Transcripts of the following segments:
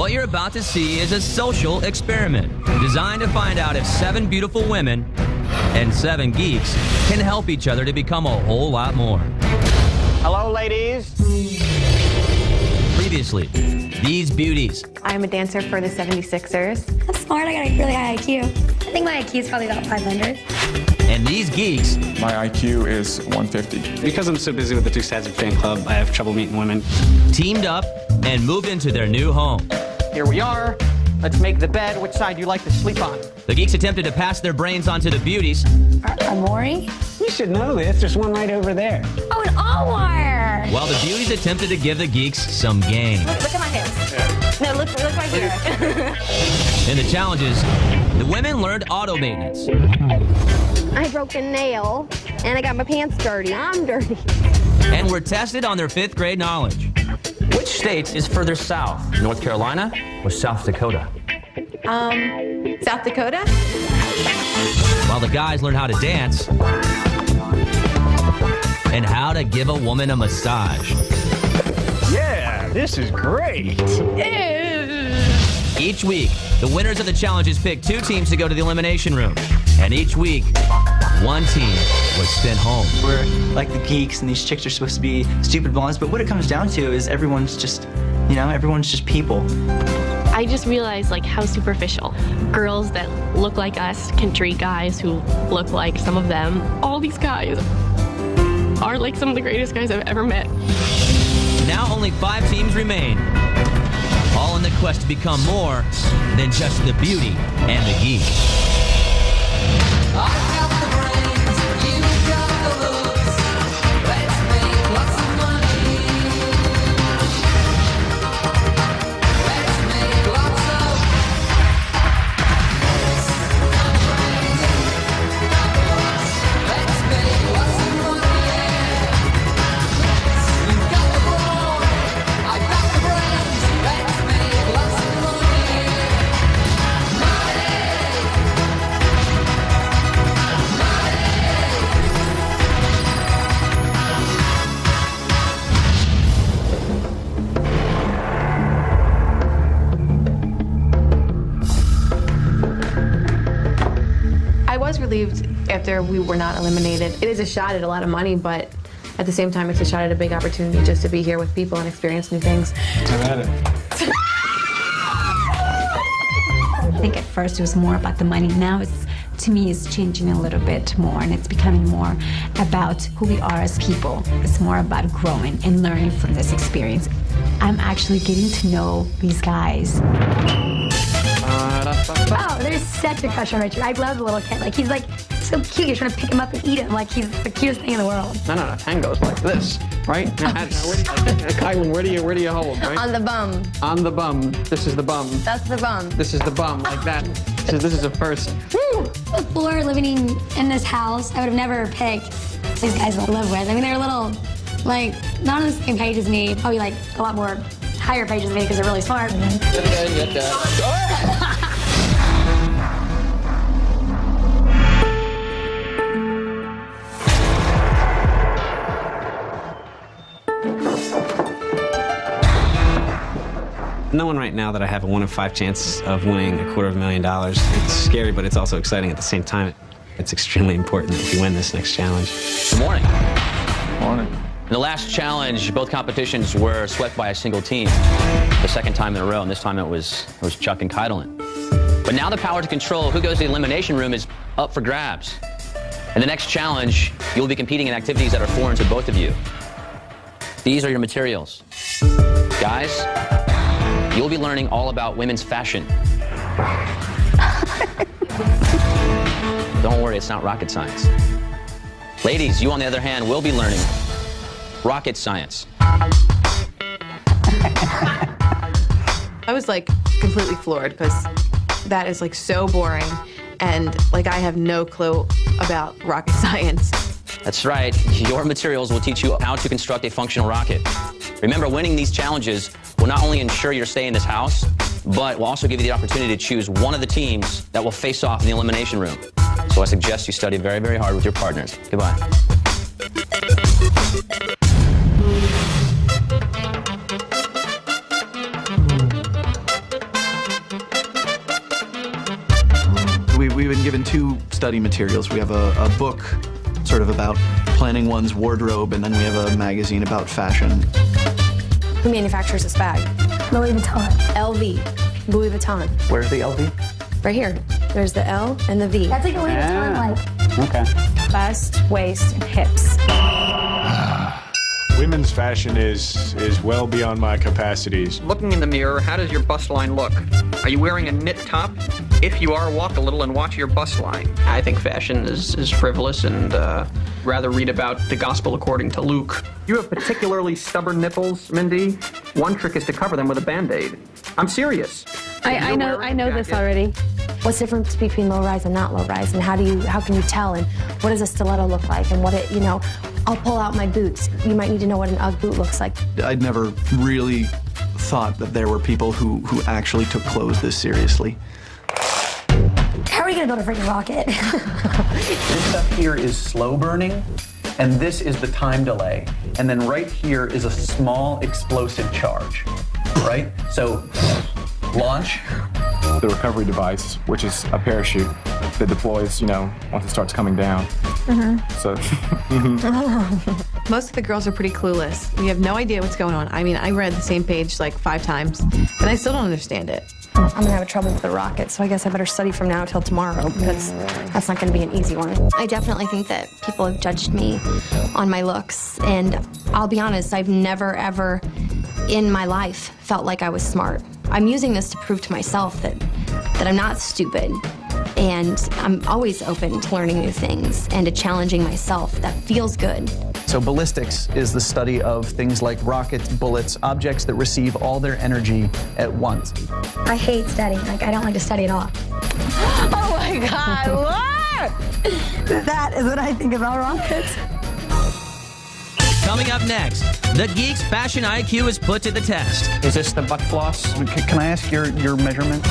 What you're about to see is a social experiment designed to find out if 7 beautiful women and 7 geeks can help each other to become a whole lot more. Hello, ladies. Previously, these beauties. I'm a dancer for the 76ers. I'm smart, I got a really high IQ. I think my IQ is probably about 500. And these geeks. My IQ is 150. Because I'm so busy with the Dukes Hazard fan club, I have trouble meeting women. Teamed up and moved into their new home. Here we are. Let's make the bed. Which side do you like to sleep on? The geeks attempted to pass their brains onto the beauties. Amori? You should know this. There's one right over there. Oh, an Omar! While the beauties attempted to give the geeks some game. Look at my hips. Yeah. No, look right here. In the challenges, the women learned auto maintenance. I broke a nail, and I got my pants dirty. I'm dirty. And were tested on their 5th grade knowledge. Which state is further south, North Carolina or South Dakota? South Dakota? While the guys learn how to dance and how to give a woman a massage. Yeah, this is great. Each week, the winners of the challenges pick 2 teams to go to the elimination room. And each week, 1 team was sent home. We're like the geeks, and these chicks are supposed to be stupid blondes, but what it comes down to is everyone's just people. I just realized how superficial girls that look like us can treat guys who look like some of them. All these guys are like some of the greatest guys I've ever met. Now only 5 teams remain, all in the quest to become more than just the beauty and the geek. Relieved after we were not eliminated. It is a shot at a lot of money, but at the same time, it's a shot at a big opportunity just to be here with people and experience new things. I've had it. I think at first it was more about the money. Now to me, it's changing a little bit more, and it's becoming more about who we are as people. It's more about growing and learning from this experience. I'm actually getting to know these guys. Oh, there's such a crush on Richard. I love the little kid. He's so cute. You're trying to pick him up and eat him. He's the cutest thing in the world. No. Tango's like this, right? Kylan, where do you hold, right? On the bum. On the bum. This is the bum. That's the bum. This is the bum, like that. This is a person. Before living in this house, I would have never picked these guys to live with. I mean, they're a little, not on the same page as me. Probably, a lot more higher page as me because they're really smart. Knowing right now that I have a 1 in 5 chance of winning $250,000, it's scary, but it's also exciting at the same time. It's extremely important that we win this next challenge. Good morning. Morning. In the last challenge, both competitions were swept by a single team. The second time in a row, and this time it was Chuck and Kylan. But now the power to control who goes to the elimination room is up for grabs. In the next challenge, you'll be competing in activities that are foreign to both of you. These are your materials. Guys, you'll be learning all about women's fashion. Don't worry, it's not rocket science. Ladies, you on the other hand will be learning rocket science. I was completely floored because that is so boring, and I have no clue about rocket science. That's right. Your materials will teach you how to construct a functional rocket. Remember, winning these challenges will not only ensure your stay in this house, but will also give you the opportunity to choose one of the teams that will face off in the elimination room. So I suggest you study very, very hard with your partners. Goodbye. been given 2 study materials. We have a book sort of about planning one's wardrobe, and then we have a magazine about fashion. Who manufactures this bag? Louis Vuitton. LV. Louis Vuitton. Where's the LV? Right here. There's the L and the V. That's like a Louis Vuitton, like. Okay. Bust, waist, and hips. Women's fashion is well beyond my capacities. Looking in the mirror, how does your bust line look? Are you wearing a knit top? If you are, walk a little and watch your bust line. I think fashion is frivolous and rather read about the gospel according to Luke. You have particularly stubborn nipples, Mindy. One trick is to cover them with a Band-Aid. I'm serious. I know this already. What's the difference between low rise and not low rise? And how can you tell? And what does a stiletto look like? And I'll pull out my boots. You might need to know what an UGG boot looks like. I'd never really thought that there were people who actually took clothes this seriously. How are you gonna build a freaking rocket? This up here is slow burning, and this is the time delay. And then right here is a small explosive charge, right? So, launch. The recovery device, which is a parachute that deploys, once it starts coming down. So. Most of the girls are pretty clueless. You have no idea what's going on. I mean, I read the same page like 5 times, and I still don't understand it. I'm gonna have trouble with the rocket, so I guess I better study from now till tomorrow, because that's not gonna be an easy one. I definitely think that people have judged me on my looks, and I'll be honest, I've never, ever in my life felt like I was smart. I'm using this to prove to myself that I'm not stupid, and I'm always open to learning new things and to challenging myself. That feels good. So ballistics is the study of things like rockets, bullets, objects that receive all their energy at once. I hate studying. Like, I don't like to study at all. Oh my God, what? That is what I think about rockets. Coming up next, the Geek's fashion IQ is put to the test. Is this the butt floss? Can I ask your measurement?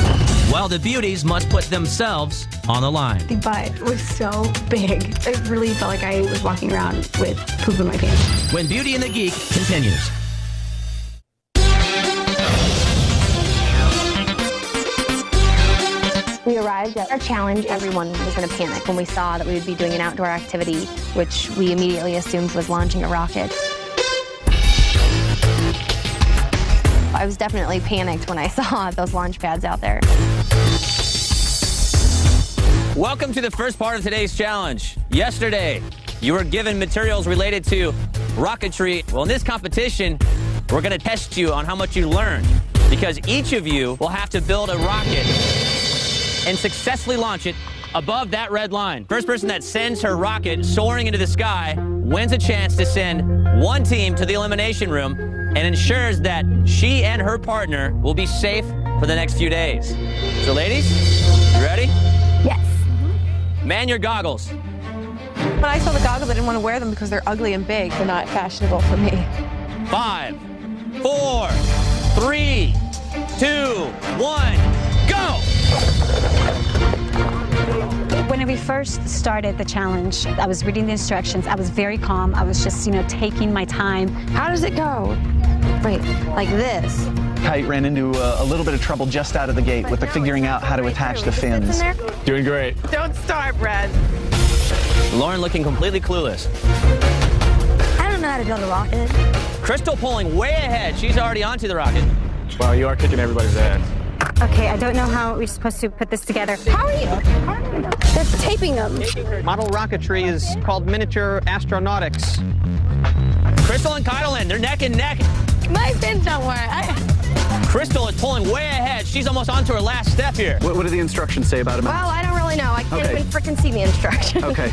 While the beauties must put themselves on the line. The butt was so big. It really felt like I was walking around with poop in my pants. When Beauty and the Geek continues. We arrived at our challenge. Everyone was in a panic when we saw that we would be doing an outdoor activity, which we immediately assumed was launching a rocket. I was definitely panicked when I saw those launch pads out there. Welcome to the first part of today's challenge. Yesterday, you were given materials related to rocketry. Well, in this competition, we're going to test you on how much you learned, because each of you will have to build a rocket and successfully launch it above that red line. First person that sends her rocket soaring into the sky wins a chance to send one team to the elimination room and ensures that she and her partner will be safe for the next few days. So ladies, you ready? Yes. Man your goggles. When I saw the goggles, I didn't want to wear them because they're ugly and big. They're not fashionable for me. 5, 4, 3, 2, 1, go! When we first started the challenge, I was reading the instructions. I was very calm. I was just, taking my time. How does it go? Wait, like this? Kite ran into a little bit of trouble just out of the gate with figuring out how to attach the fins. Doing great. Don't start, Brad. Lauren looking completely clueless. I don't know how to build a rocket. Crystal pulling way ahead. She's already onto the rocket. Wow, you are kicking everybody's ass. Okay, I don't know how we're supposed to put this together. How are you? They're taping them. Model rocketry is called miniature astronautics. Crystal and Kylan, they're neck and neck. My fins don't work. Crystal is pulling way ahead. She's almost onto her last step here. What do the instructions say about it? Well, I don't really know. I can't even freaking see the instructions. Okay.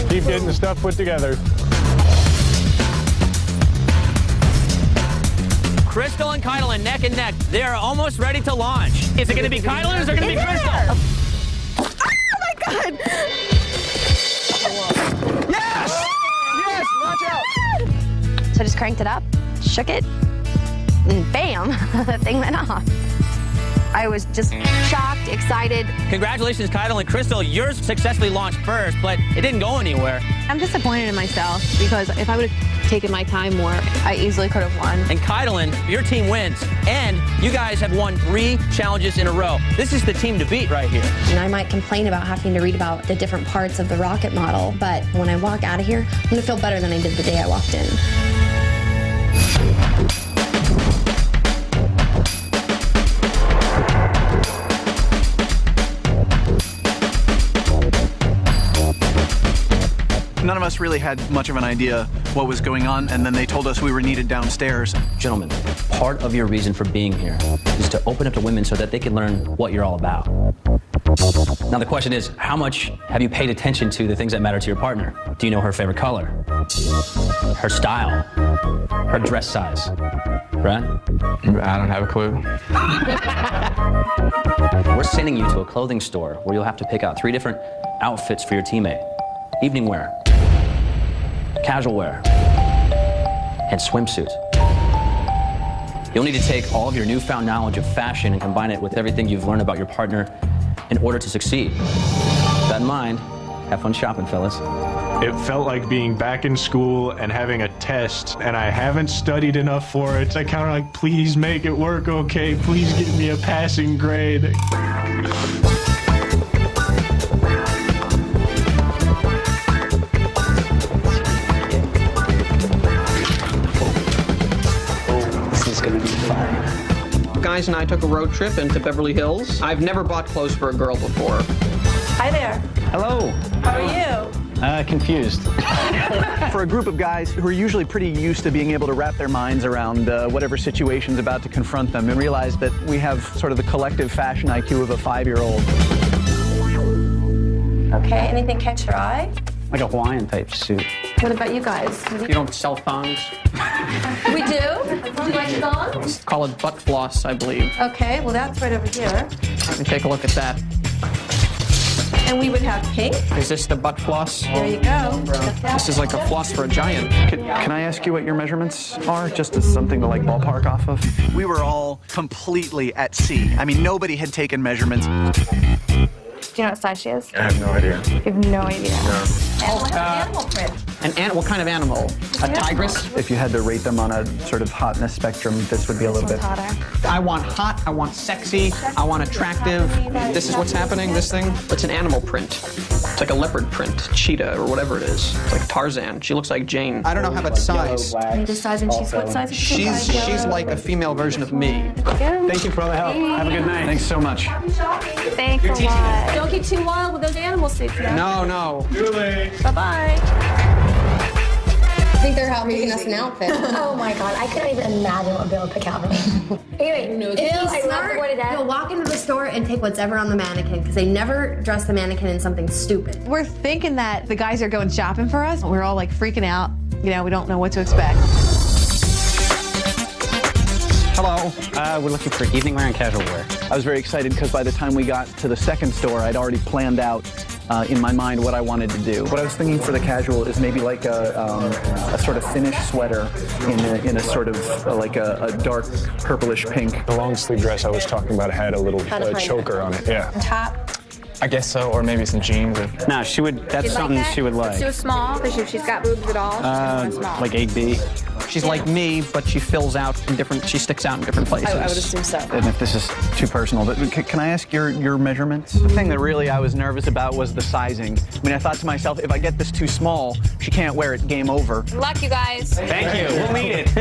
Keep getting the stuff put together. Crystal and Kylan neck and neck. They are almost ready to launch. Is it going to be Kylan or is it going to be Crystal? Oh my God! Yes! Yes! Launch out! So I just cranked it up, shook it, and bam, the thing went off. I was just shocked, excited. Congratulations, Kyle and Crystal. Yours successfully launched first, but it didn't go anywhere. I'm disappointed in myself because if I would have taken my time more, I easily could have won. And Kylan, your team wins. And you guys have won 3 challenges in a row. This is the team to beat right here. And I might complain about having to read about the different parts of the rocket model, but when I walk out of here, I'm gonna feel better than I did the day I walked in. None of us really had much of an idea what was going on, and then they told us we were needed downstairs. Gentlemen, part of your reason for being here is to open up to women so that they can learn what you're all about. Now the question is, how much have you paid attention to the things that matter to your partner? Do you know her favorite color? Her style? Her dress size? Right? I don't have a clue. We're sending you to a clothing store where you'll have to pick out 3 different outfits for your teammate. Evening wear, casual wear, and swimsuit. You'll need to take all of your newfound knowledge of fashion and combine it with everything you've learned about your partner in order to succeed. With that in mind, have fun shopping, fellas. It felt like being back in school and having a test, and I haven't studied enough for it. I kind of like, please make it work, okay? Please give me a passing grade. Guys and I took a road trip into Beverly Hills. I've never bought clothes for a girl before. Hi there. Hello. How are you? Confused. For a group of guys who are usually pretty used to being able to wrap their minds around whatever situation's about to confront them and realize that we have sort of the collective fashion IQ of a 5-year-old. Okay, anything catch your eye? Like a Hawaiian type suit. What about you guys? You don't sell thongs? We do? Do you like thongs? It's called butt floss, I believe. Okay, well that's right over here. Let me take a look at that. And we would have pink. Is this the butt floss? There you go. This is like a floss for a giant. Can I ask you what your measurements are? Just as something to like ballpark off of? We were all completely at sea. I mean, nobody had taken measurements. Do you know what size she is? I have no idea. You have no idea. No. Animal print. What kind of animal? A tigress? If you had to rate them on a sort of hotness spectrum, this would be a little bit hotter. I want hot, I want sexy, I want attractive. This is what's happening, this thing? It's an animal print. It's like a leopard print, cheetah, or whatever it is. It's like Tarzan. She looks like Jane. I don't know how about size. Need a size, and she's what size? She's like a female version of me. Thank you for all the help. Have a good night. Thanks so much. Thanks a lot. Don't get too wild with those animal suits now. No. Bye-bye. I think they're helping us an outfit. Oh my god, I couldn't even imagine what Bill would pick out for me. Anyway, If he's smart, he'll walk into the store and take whatever on the mannequin because they never dress the mannequin in something stupid. We're thinking that the guys are going shopping for us. We're all like freaking out. You know, we don't know what to expect. Hello. We're looking for evening wear and casual wear. I was very excited because by the time we got to the second store, I'd already planned out in my mind what I wanted to do. What I was thinking for the casual is maybe like a sort of finished sweater in a sort of like a dark purplish pink. The long sleeve dress I was talking about had a little choker on it. Yeah. Top. I guess so, or maybe some jeans. No, she would. That's something she would like. It's too small because she's got boobs at all. She's small. Like 8B. She's like me, but she fills out in different, she sticks out in different places. I would assume so. And if this is too personal, but can I ask your measurements? The thing that really I was nervous about was the sizing. I mean, I thought to myself, if I get this too small, she can't wear it, game over. Good luck, you guys. Thank you. We'll need it.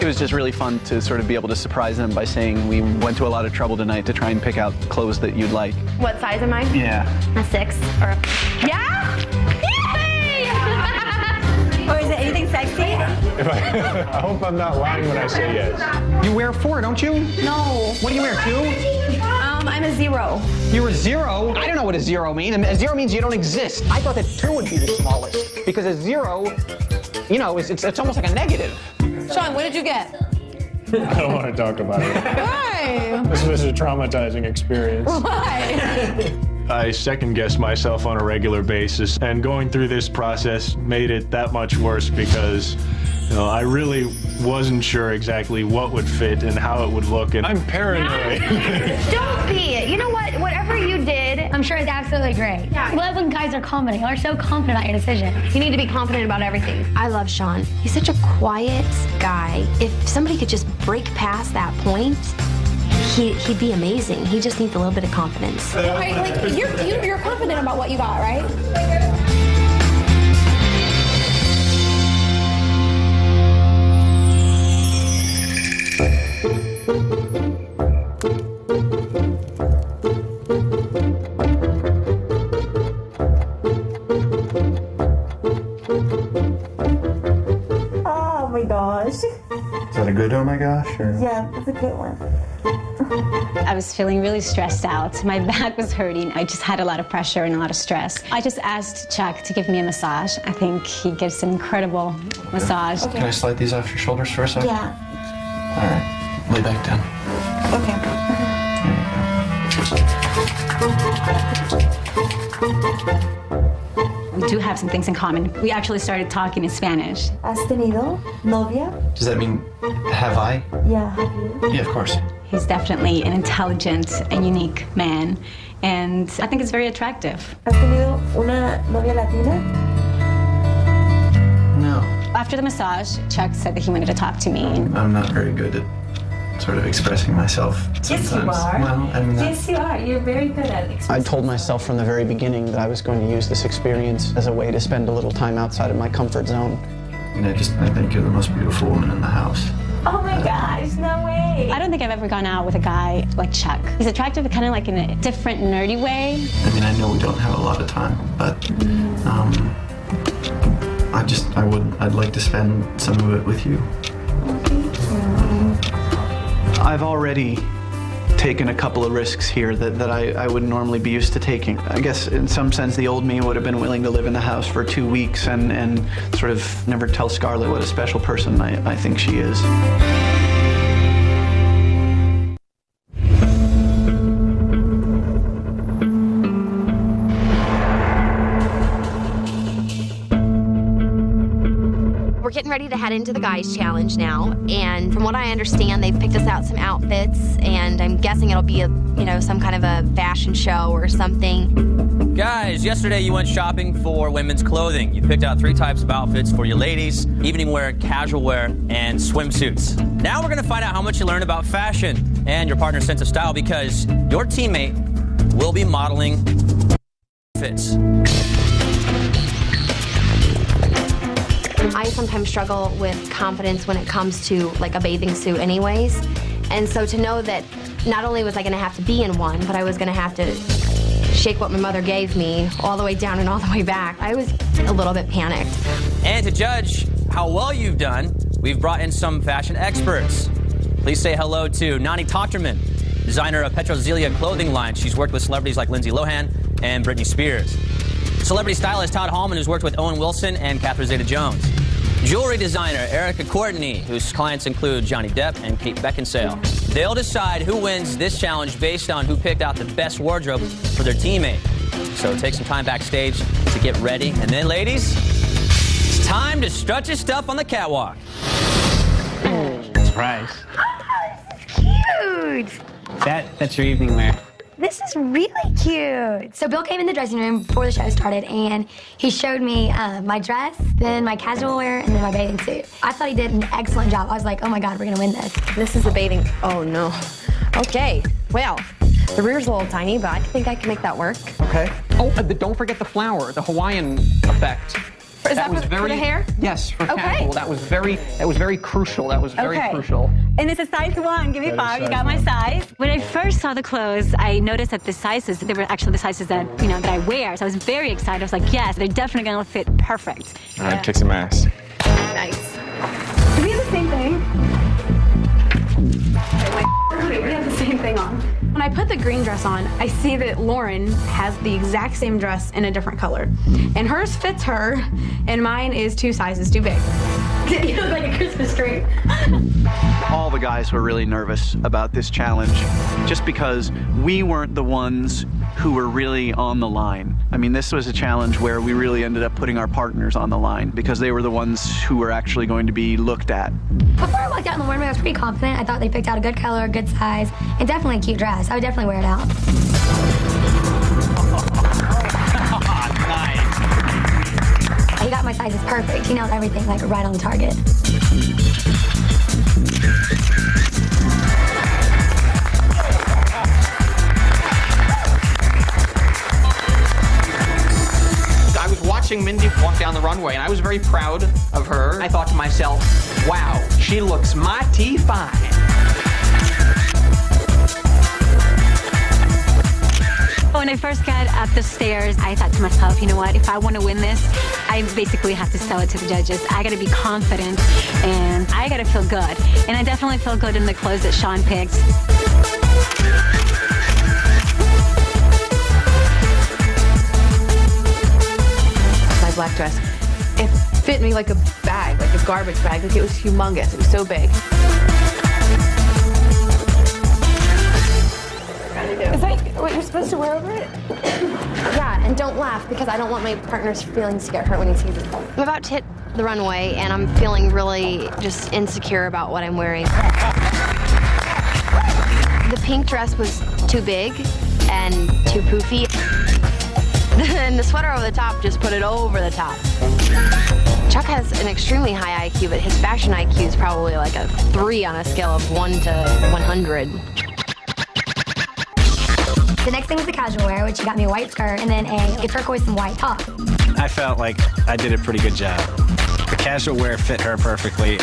It was just really fun to sort of be able to surprise them by saying we went to a lot of trouble tonight to try and pick out clothes that you'd like. What size am I? Yeah. A 6 or a... Yeah? Yay! Or is it anything sexy? I hope I'm not lying when I say yes. You wear 4, don't you? No. What do you wear, 2? I'm a 0. You're a 0? I don't know what a 0 means. A 0 means you don't exist. I thought that 2 would be the smallest because a 0, you know, it's almost like a negative. Sean, what did you get? I don't want to talk about it. Why? This was a traumatizing experience. Why? I second-guess myself on a regular basis, and going through this process made it that much worse because, you know, I really wasn't sure exactly what would fit and how it would look, and I'm paranoid. Don't be. You know what? Whatever you did, I'm sure it's absolutely great. Yeah. I love when guys are confident. You're so confident about your decision. You need to be confident about everything. I love Sean. He's such a quiet guy. If somebody could just break past that point, he'd be amazing. He just needs a little bit of confidence. Right, like you're confident about what you got, right? Oh my gosh. Is that a good oh my gosh? Or? Yeah, that's a good one. I was feeling really stressed out. My back was hurting. I just had a lot of pressure and a lot of stress. I just asked Chuck to give me a massage. I think he gives an incredible massage. Can I slide these off your shoulders for a second? Yeah. All right. Lay back down. We do have some things in common. We actually started talking in Spanish. ¿Has tenido novia? Does that mean, have I? Yeah, have you? Yeah, of course. He's definitely an intelligent and unique man, and I think it's very attractive. ¿Has tenido una novia latina? No. After the massage, Chuck said that he wanted to talk to me. I'm not very good at sort of expressing myself sometimes. Yes, you are. Well, I mean, Yes, you are. You're very good at expressing. I told myself from the very beginning that I was going to use this experience as a way to spend a little time outside of my comfort zone. And I think you're the most beautiful woman in the house. Oh my gosh, no way. I don't think I've ever gone out with a guy like Chuck. He's attractive kind of like in a different, nerdy way. I mean, I know we don't have a lot of time, but I'd like to spend some of it with you. I've already taken a couple of risks here that I wouldn't normally be used to taking. I guess in some sense the old me would have been willing to live in the house for 2 weeks and sort of never tell Scarlett what a special person I think she is. We're getting ready to head into the guys challenge now, and from what I understand, they've picked us out some outfits, and I'm guessing it'll be some kind of a fashion show or something. Guys, yesterday you went shopping for women's clothing. You picked out 3 types of outfits for your ladies: evening wear, casual wear, and swimsuits. Now we're gonna find out how much you learned about fashion and your partner's sense of style, because your teammate will be modeling outfits. I sometimes struggle with confidence when it comes to like a bathing suit anyways. And so to know that not only was I gonna have to be in one, but I was gonna have to shake what my mother gave me all the way down and all the way back, I was a little bit panicked. And to judge how well you've done, we've brought in some fashion experts. Please say hello to Nani Totterman, designer of Petrozelia clothing line. She's worked with celebrities like Lindsay Lohan and Britney Spears. Celebrity stylist Todd Hallman, who's worked with Owen Wilson and Catherine Zeta-Jones. Jewelry designer Erica Courtney, whose clients include Johnny Depp and Kate Beckinsale. They'll decide who wins this challenge based on who picked out the best wardrobe for their teammate. So take some time backstage to get ready. And then, ladies, it's time to strut your stuff on the catwalk. Surprise. Cute. That's your evening wear. This is really cute. So Bill came in the dressing room before the show started, and he showed me my dress, then my casual wear, and then my bathing suit. I thought he did an excellent job. I was like, oh my God, we're gonna win this. This is the bathing, oh no. Okay, well, the rear's a little tiny, but I think I can make that work. Okay. Oh, don't forget the flower, the Hawaiian effect. Is that for the hair? Yes, for Okay. casual. That was very crucial. That was very crucial. And it's a size 1. Give me 5. You got my size. When I first saw the clothes, I noticed that the sizes, they were actually the sizes that, that I wear. So I was very excited. I was like, yes, they're definitely going to fit perfect. All right, kick some ass. Nice. Do we have the same thing? We have the same thing on. When I put the green dress on, I see that Lauren has the exact same dress in a different color. And hers fits her, and mine is 2 sizes too big. You look like a Christmas tree. All the guys were really nervous about this challenge just because we weren't the ones who were really on the line. I mean, this was a challenge where we really ended up putting our partners on the line because they were the ones who were actually going to be looked at. Before I walked out in the runway, I was pretty confident. I thought they picked out a good color, a good size, and definitely a cute dress. I would definitely wear it out. Nice. He got my sizes perfect. He nailed everything, like right on the target. I was watching Mindy walk down the runway, and I was very proud of her. I thought to myself, wow, she looks mighty fine. When I first got up the stairs, I thought to myself, you know what, if I want to win this, I basically have to sell it to the judges. I got to be confident, and I got to feel good. And I definitely feel good in the clothes that Sean picked. My black dress, it fit me like a bag, like a garbage bag. Like it was humongous. It was so big. Is that what you're supposed to wear over it? Yeah, and don't laugh because I don't want my partner's feelings to get hurt when he sees it. I'm about to hit the runway and I'm feeling really just insecure about what I'm wearing. The pink dress was too big and too poofy. And the sweater over the top just put it over the top. Chuck has an extremely high IQ, but his fashion IQ is probably like a 3 on a scale of 1 to 100. The next thing was the casual wear, which got me a white skirt and then a turquoise and white top. I felt like I did a pretty good job. The casual wear fit her perfectly.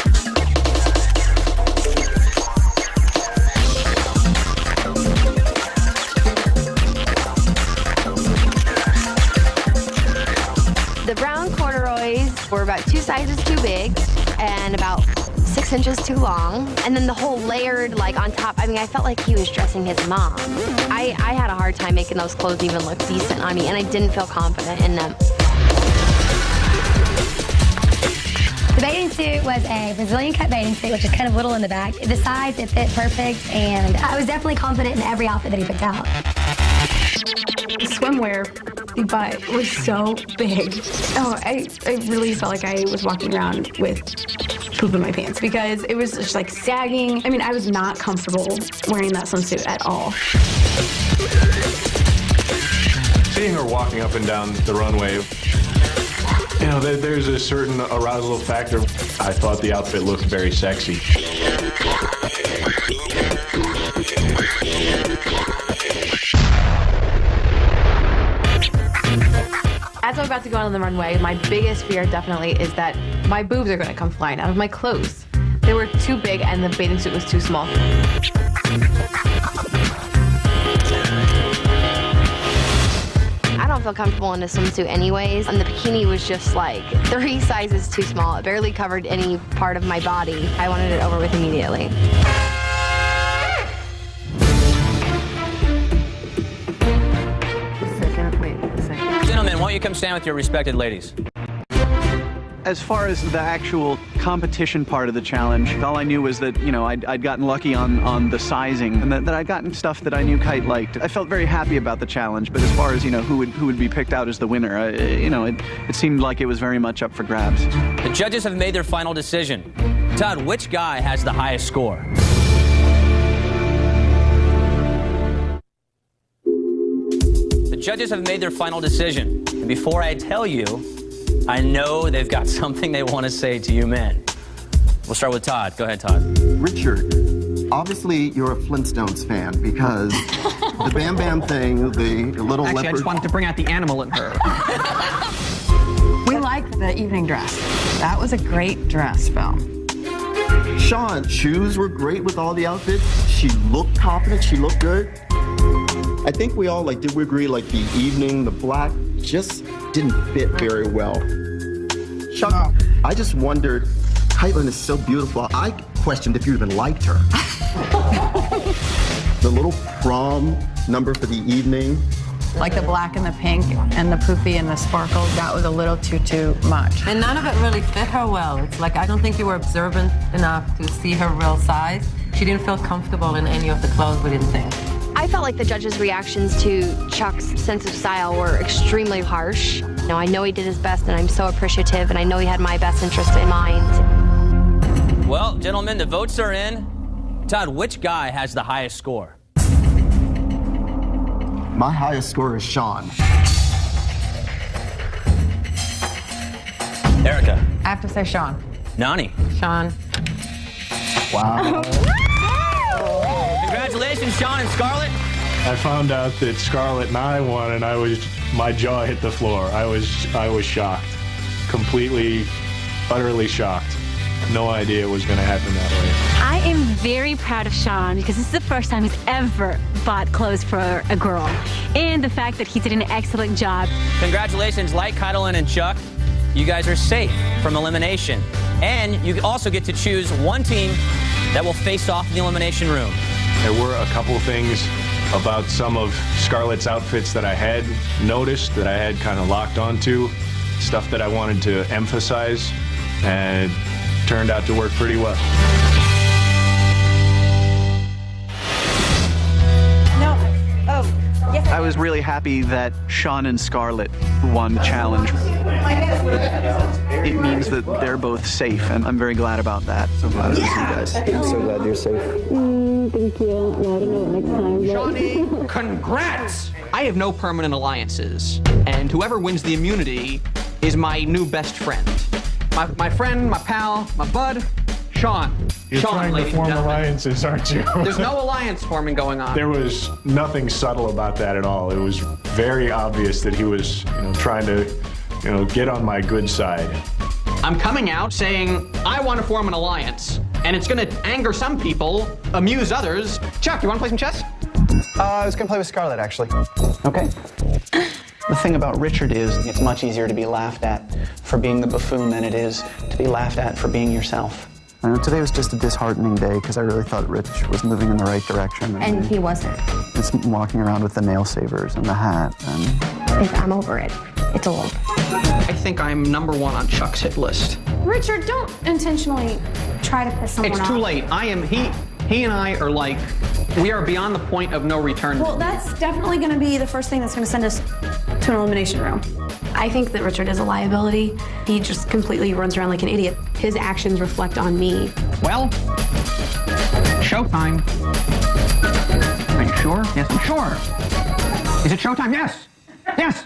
The brown corduroys were about 2 sizes too big and about 6 inches too long. And then the whole layered, like on top, I mean, I felt like he was dressing his mom. I had a hard time making those clothes even look decent on me, and I didn't feel confident in them. The bathing suit was a Brazilian cut bathing suit, which is kind of little in the back. The size, it fit perfect, and I was definitely confident in every outfit that he picked out. The swimwear he bought was so big. Oh, I really felt like I was walking around with poop in my pants because it was just like sagging. I mean, I was not comfortable wearing that swimsuit at all. Seeing her walking up and down the runway, you know, there's a certain arousal factor. I thought the outfit looked very sexy. As I'm about to go out on the runway, my biggest fear definitely is that my boobs are going to come flying out of my clothes. They were too big and the bathing suit was too small. I don't feel comfortable in a swimsuit anyways, and the bikini was just like 3 sizes too small. It barely covered any part of my body. I wanted it over with immediately. Gentlemen, why don't you come stand with your respected ladies? As far as the actual competition part of the challenge, all I knew was that, you know, I'd gotten lucky on the sizing and that I'd gotten stuff that I knew Kite liked. I felt very happy about the challenge, but as far as, you know, who would be picked out as the winner, you know, it seemed like it was very much up for grabs. The judges have made their final decision. Todd, which guy has the highest score? The judges have made their final decision. And before I tell you, I know they've got something they want to say to you men. We'll start with Todd. Go ahead, Todd. Richard, obviously you're a Flintstones fan because the Bam Bam thing, the little Actually, leopard... I just wanted to bring out the animal in her. We liked the evening dress. That was a great dress, Bill. Sean, shoes were great with all the outfits. She looked confident. She looked good. I think we all, like, did we agree, like, the evening, the black, just didn't fit very well. Sean, I just wondered, Caitlin is so beautiful. I questioned if you even liked her. The little prom number for the evening. Like the black and the pink and the poofy and the sparkles, that was a little too much. And none of it really fit her well. It's like, I don't think you were observant enough to see her real size. She didn't feel comfortable in any of the clothes, we didn't think. I felt like the judges' reactions to Chuck's sense of style were extremely harsh. You know, I know he did his best, and I'm so appreciative, and I know he had my best interest in mind. Well, gentlemen, the votes are in. Todd, which guy has the highest score? My highest score is Sean. Erica. I have to say Sean. Nani. Sean. Wow. Congratulations, Sean and Scarlett. I found out that Scarlett and I won, and my jaw hit the floor. I was shocked, completely, utterly shocked. No idea it was going to happen that way. I am very proud of Sean because this is the first time he's ever bought clothes for a girl. And the fact that he did an excellent job. Congratulations, Light, Kydelin, and Chuck. You guys are safe from elimination. And you also get to choose one team that will face off in the elimination room. There were a couple things about some of Scarlett's outfits that I had noticed, that I had kind of locked onto, stuff that I wanted to emphasize, and it turned out to work pretty well. I was really happy that Sean and Scarlett won the challenge. It means that they're both safe, and I'm very glad about that. So glad to see you guys. I'm so glad you're safe. Thank you. I don't know what next time. Shawnee, congrats! I have no permanent alliances, and whoever wins the immunity is my new best friend. My friend, my pal, my bud, Sean. You're Sean, trying to form alliances, aren't you? There's no alliance forming going on. There was nothing subtle about that at all. It was very obvious that he was, trying to, get on my good side. I'm coming out saying I want to form an alliance, and it's going to anger some people, amuse others. Chuck, you want to play some chess? I was going to play with Scarlett, actually. Okay. The thing about Richard is it's much easier to be laughed at for being the buffoon than it is to be laughed at for being yourself. I know today was just a disheartening day because I really thought Rich was moving in the right direction. And he wasn't. Just walking around with the nail savers and the hat. I'm over it. It's old. I think I'm #1 on Chuck's hit list. Richard, don't intentionally try to piss someone off. It's too late. He and I are like, we are beyond the point of no return. Well, that's definitely going to be the first thing that's going to send us to an elimination room. I think that Richard is a liability. He just completely runs around like an idiot. His actions reflect on me. Well, showtime. Are you sure? Yes, I'm sure. Is it showtime? Yes. Yes.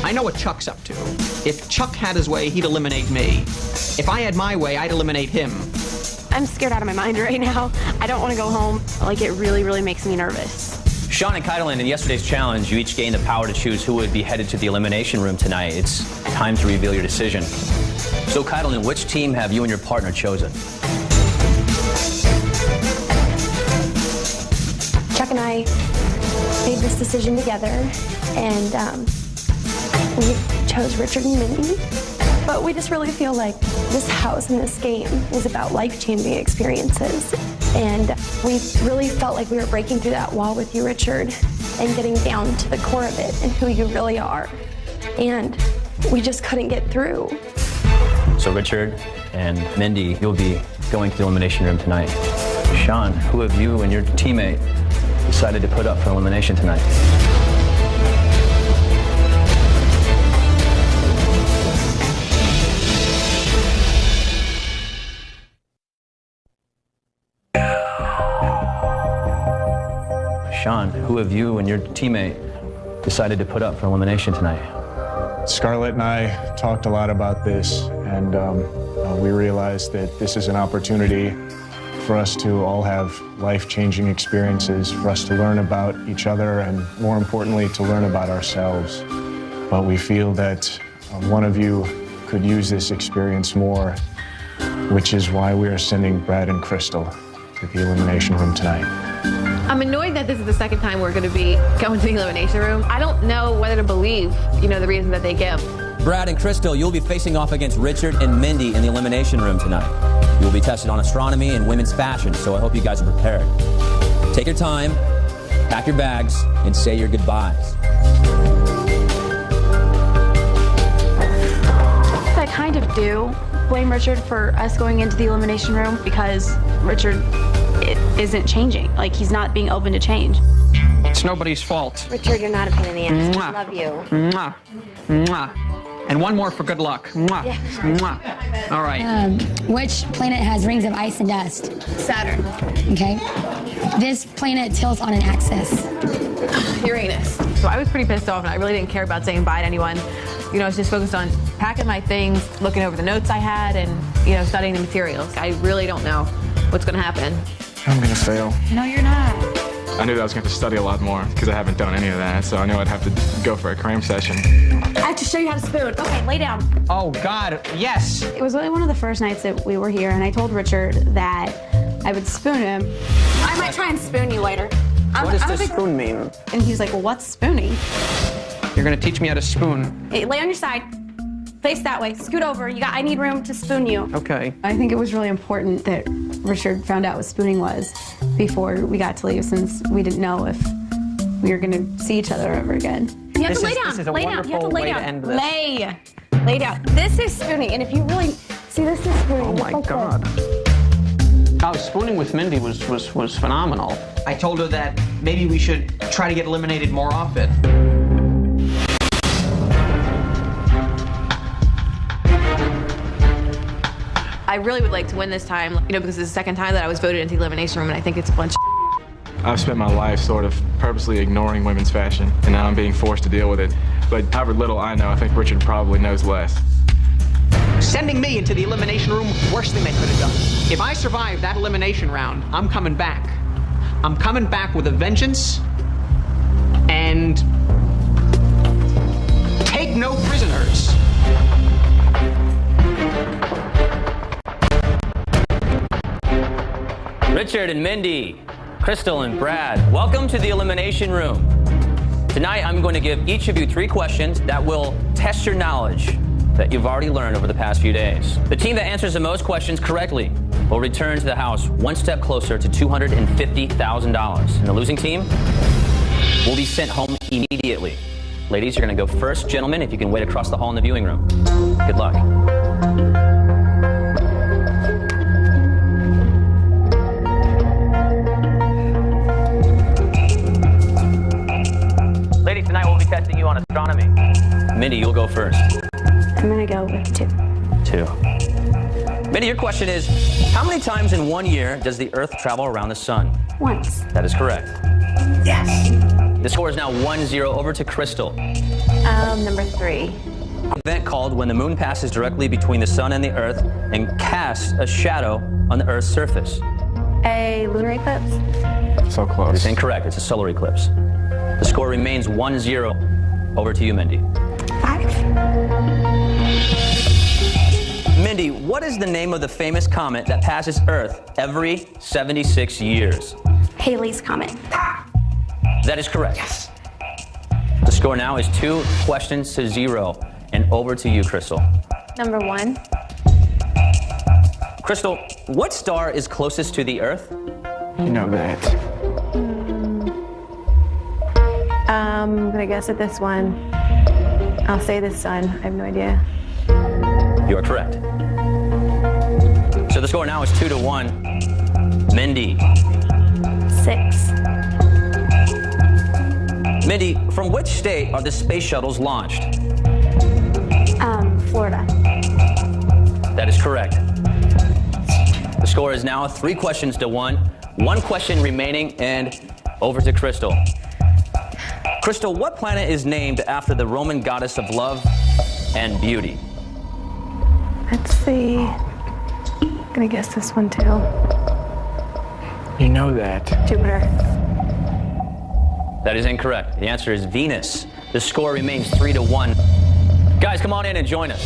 I know what Chuck's up to. If Chuck had his way, he'd eliminate me. If I had my way, I'd eliminate him. I'm scared out of my mind right now. I don't want to go home. Like, it really, really makes me nervous. Sean and Kydelin, in yesterday's challenge, you each gained the power to choose who would be headed to the elimination room tonight. It's time to reveal your decision. So, Kydelin, which team have you and your partner chosen? Chuck and I made this decision together, and we chose Richard and Mindy. But we just really feel like this house and this game is about life-changing experiences. And we really felt like we were breaking through that wall with you, Richard, and getting down to the core of it and who you really are. And we just couldn't get through. So, Richard and Mindy, you'll be going to the elimination room tonight. Sean, who have you and your teammate decided to put up for elimination tonight? Sean, who have you and your teammate decided to put up for elimination tonight? Scarlett and I talked a lot about this, and we realized that this is an opportunity for us to all have life-changing experiences, for us to learn about each other, and more importantly, to learn about ourselves. But we feel that one of you could use this experience more, which is why we are sending Brad and Crystal to the elimination room tonight. I'm annoyed that this is the second time we're going to be going to the elimination room. I don't know whether to believe, the reason that they give. Brad and Crystal, you'll be facing off against Richard and Mindy in the elimination room tonight. You will be tested on astronomy and women's fashion, so I hope you guys are prepared. Take your time, pack your bags, and say your goodbyes. I kind of do blame Richard for us going into the elimination room because Richard isn't changing. Like, he's not being open to change. It's nobody's fault. Richard, you're not a pain in the ass. Mwah. I love you. Mwah. Mwah. And one more for good luck. Mwah. Yeah. Mwah. All right. Which planet has rings of ice and dust? Saturn. Okay. This planet tilts on an axis. Uranus. So I was pretty pissed off, and I really didn't care about saying bye to anyone. You know, I was just focused on packing my things, looking over the notes I had, and, you know, studying the materials. I really don't know what's going to happen. I'm gonna fail. No, you're not. I knew that I was going to have to study a lot more because I haven't done any of that, so I knew I'd have to go for a cram session. I have to show you how to spoon. Okay, lay down. Oh, God, yes. It was really one of the first nights that we were here, and I told Richard that I would spoon him. I might try and spoon you later. What does this spoon mean? And he's like, well, what's spooning? You're going to teach me how to spoon. Hey, lay on your side. Face that way. Scoot over. I need room to spoon you. Okay. I think it was really important that Richard found out what spooning was before we got to leave, since we didn't know if we were going to see each other ever again. You have to lay down. This is a lay down. You have to wonderful lay way down. to end this. Lay down. This is spooning, and if you really see, this is spooning. Oh, my God. Oh, spooning with Mindy was phenomenal. I told her that maybe we should try to get eliminated more often. I really would like to win this time, you know, because it's the second time that I was voted into the elimination room, and I think it's a bunch of I've spent my life sort of purposely ignoring women's fashion, and now I'm being forced to deal with it. But however little I know, I think Richard probably knows less. Sending me into the elimination room, worst thing they could have done. If I survive that elimination round, I'm coming back. I'm coming back with a vengeance, and take no prisoners. Richard and Mindy, Crystal and Brad, welcome to the elimination room. Tonight, I'm going to give each of you 3 questions that will test your knowledge that you've already learned over the past few days. The team that answers the most questions correctly will return to the house one step closer to $250,000. And the losing team will be sent home immediately. Ladies, you're going to go first. Gentlemen, if you can wait across the hall in the viewing room. Good luck. Ladies, tonight we'll be testing you on astronomy. Mindy, you'll go first. I'm going to go with 2. Mindy, your question is, how many times in 1 year does the Earth travel around the sun? Once. That is correct. Yes. The score is now 1-0 over to Crystal. Number 3. An event called when the moon passes directly between the sun and the Earth and casts a shadow on the Earth's surface. A lunar eclipse. So close. It's incorrect. It's a solar eclipse. The score remains 1-0. Over to you, Mindy. 5. Mindy, what is the name of the famous comet that passes Earth every 76 years? Halley's Comet. That is correct. Yes. The score now is 2 questions to 0. And over to you, Crystal. Number 1. Crystal, what star is closest to the Earth? You know that. I'm going to guess at this one. I'll say the sun. I have no idea. You are correct. So the score now is 2-1. Mindy. 6. Mindy, from which state are the space shuttles launched? Florida. That is correct. The score is now 3 questions to 1. 1 question remaining, and over to Crystal. Crystal, what planet is named after the Roman goddess of love and beauty? Let's see. I'm going to guess this one too. You know that. Jupiter. That is incorrect. The answer is Venus. The score remains 3-1. Guys, come on in and join us.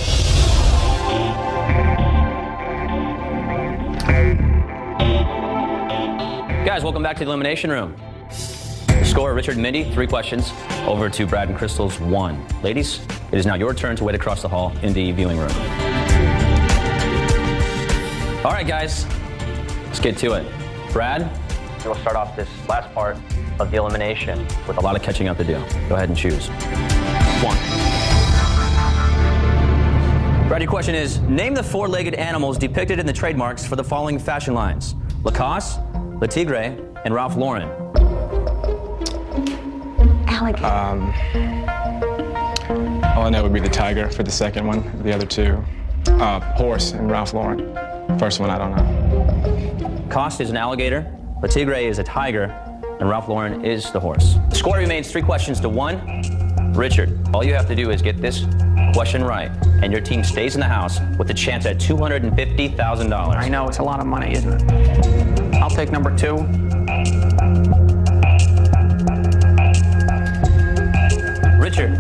Guys, welcome back to the elimination room. The score, Richard and Mindy, 3 questions. Over to Brad and Crystal's 1. Ladies, it is now your turn to wait across the hall in the viewing room. All right, guys, let's get to it. Brad, we'll start off this last part of the elimination with a lot of catching up to do. Go ahead and choose. 1. Brad, your question is, name the 4-legged animals depicted in the trademarks for the following fashion lines: Lacoste, Le Tigre, and Ralph Lauren. All I know would be the tiger for the second one. The other two, horse and Ralph Lauren. First one, I don't know. Lacoste is an alligator, Le Tigre is a tiger, and Ralph Lauren is the horse. The score remains 3 questions to 1. Richard, all you have to do is get this question right, and your team stays in the house with a chance at $250,000. I know, it's a lot of money, isn't it? I'll take number 2. Richard,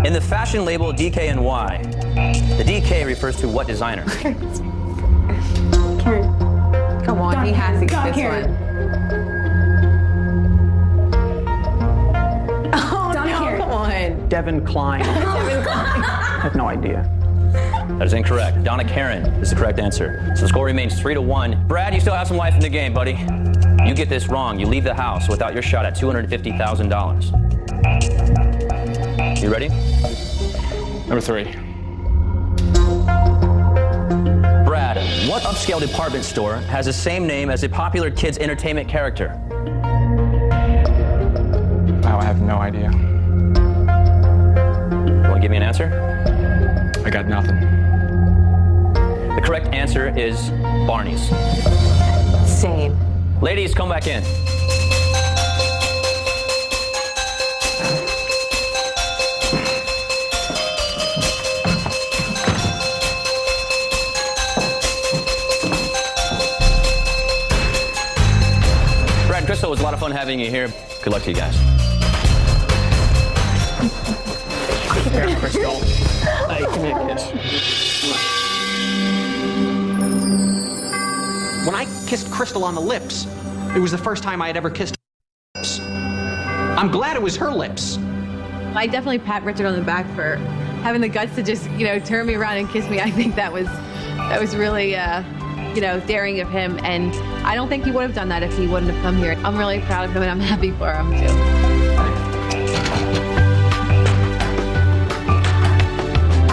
in the fashion label DKNY, the DK refers to what designer? Karen. Come on, he has to get this Karen. one. Oh, Donna no, Karen. come on. Devin Klein. Devin Klein. I have no idea. That is incorrect. Donna Karen is the correct answer. So the score remains 3-1. Brad, you still have some life in the game, buddy. You get this wrong, you leave the house without your shot at $250,000. You ready? Number 3. Brad, what upscale department store has the same name as a popular kids' entertainment character? Oh, I have no idea. You want to give me an answer? I got nothing. The correct answer is Barney's. Same. Ladies, come back in. Brad, Crystal, it was a lot of fun having you here. Good luck to you guys. There, Crystal. Hey, give me a kiss. When I kissed Crystal on the lips, it was the first time I had ever kissed her lips. I'm glad it was her lips. I definitely pat Richard on the back for having the guts to just, turn me around and kiss me. I think that was really, daring of him. And I don't think he would have done that if he wouldn't have come here. I'm really proud of him, and I'm happy for him, too.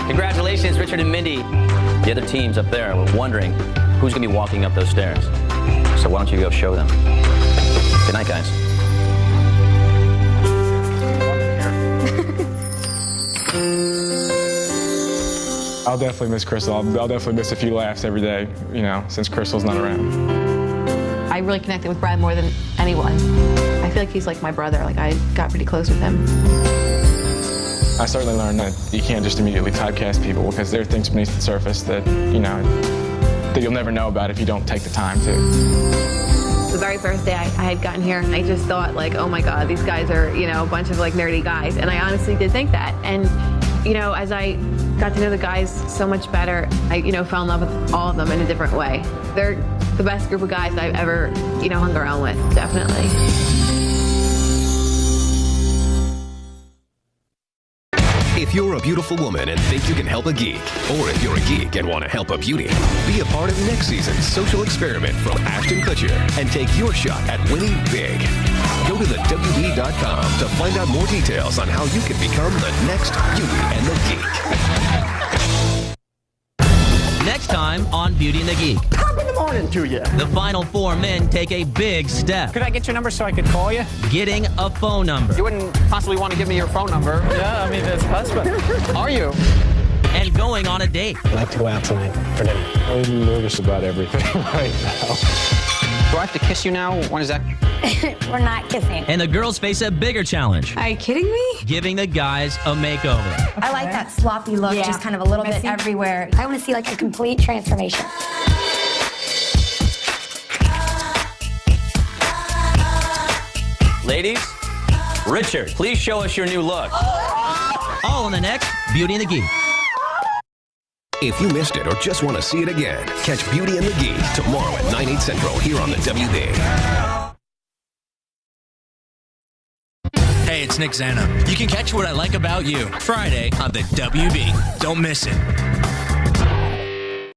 Congratulations, Richard and Mindy. The other teams up there were wondering who's going to be walking up those stairs. So why don't you go show them? Good night, guys. I'll definitely miss Crystal. I'll definitely miss a few laughs every day, since Crystal's not around. I really connected with Brad more than anyone. I feel like he's like my brother. Like, I got pretty close with him. I certainly learned that you can't just immediately typecast people because there are things beneath the surface that, that you'll never know about if you don't take the time to. The very first day I had gotten here, I just thought, like, oh my God, these guys are, a bunch of, like, nerdy guys. And I honestly did think that. And, as I got to know the guys so much better, I, fell in love with all of them in a different way. They're the best group of guys I've ever, hung around with, definitely. If you're a beautiful woman and think you can help a geek, or if you're a geek and want to help a beauty, be a part of next season's social experiment from Ashton Kutcher and take your shot at winning big. Go to thewb.com to find out more details on how you can become the next Beauty and the Geek. Next time on Beauty and the Geek. Top of the morning to you. The final 4 men take a big step. Could I get your number so I could call you? Getting a phone number. You wouldn't possibly want to give me your phone number. Yeah, I mean, it's husband. Are you? And going on a date. I'd like to go out tonight for dinner. I'm nervous about everything right now. Do I have to kiss you now? When is that? We're not kissing. And the girls face a bigger challenge. Are you kidding me? Giving the guys a makeover. I like that sloppy look, just kind of a little bit everywhere. I want to see like a complete transformation. Ladies, Richard, please show us your new look. All on the next Beauty and the Geek. If you missed it or just want to see it again, catch Beauty and the Geek tomorrow at 9, 8 Central here on the WB. Hey, it's Nick Zana. You can catch what I like about you Friday on the WB. Don't miss it.